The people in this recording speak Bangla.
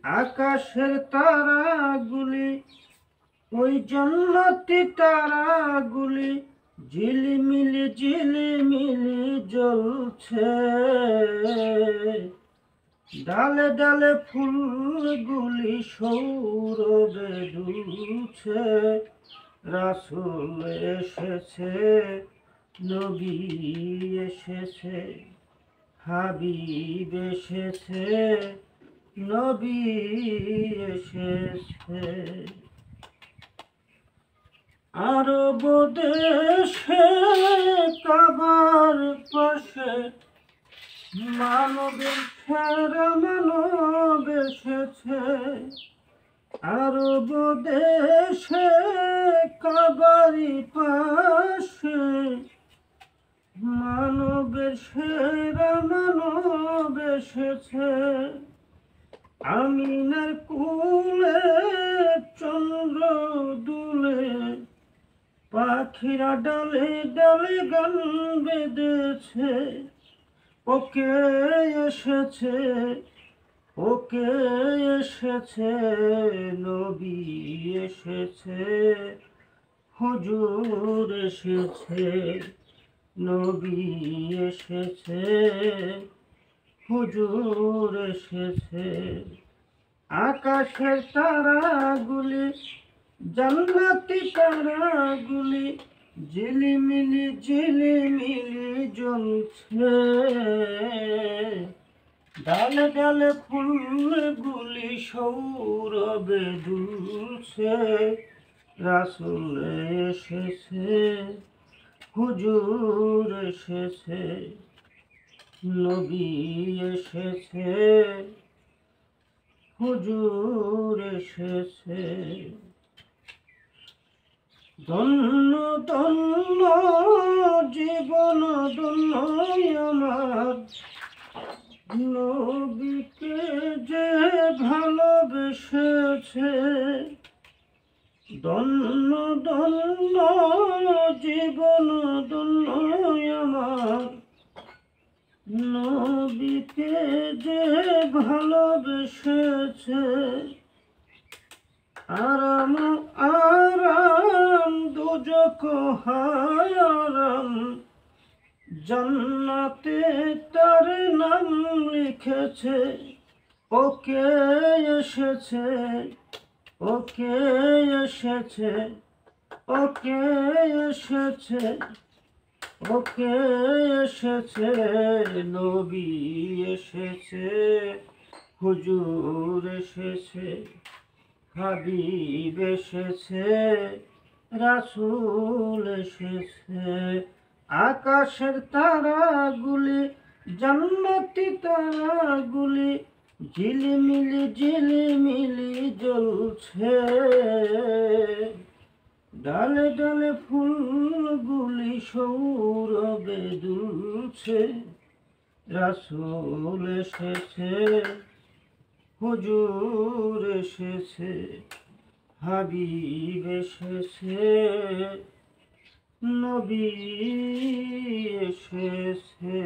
আকাশের তারাগুলি, ওই জান্নাতি তারাগুলি ঝিলিমিলি ঝিলিমিলি জ্বলছে। ডালে ডালে ফুলগুলি সৌরভে দুলছে। রাসূল এসেছে, নবী এসেছে, হাবিব এসেছে, নবী এসেছে। আরব দেশে কাবার পাশে মানবের সেরা মানব এসেছে। আরব দেশে কাবারি পাশে মানবের সেরা মানব এসেছে। আমিনার কুলে চন্দ্র দুলে, পাখিরা ডালে ডালে গান বেঁধেছে। ওকে এসেছে, ওকে এসেছে, নবী এসেছে, হুজুর এসেছে, নবী এসেছে, হুজুর এসেছে। আকাশের তারাগুলি, জান্নাতি তারাগুলি ঝিলিমিলি ঝিলিমিলি জ্বলছে। ডালে ডালে ফুলগুলি সৌরভে দুলছে। রাসূল এসেছে, হুজুর এসেছে, নবী এসেছে, হুজুর এসেছে। ধন্য ধন্য জীবন ধন্য আমার, নবীকে যে ভালোবেসেছে। ধন্য ধন্য জীবন ধন্য আমার, নবীকে যে ভালোবেসেছে। আরাম আরাম দুজক হারাম, জান্নাতে তার নাম লিখেছে। ওকে এসেছে, ওকে এসেছে, ওকে এসেছে, ওকে এসেছে, নবী এসেছে, হুজুর এসেছে, হাবিব এসেছে, রাসূল এসেছে। আকাশের তারাগুলি, জান্নাতি তারাগুলি ঝিলিমিলি ঝিলিমিলি জ্বলছে। ডালে ডালে ফুলগুলি সৌরভে দুলছে। রাসূল এসেছে, হুজুর এসেছে, হাবিব এসেছে, নবী এসেছে।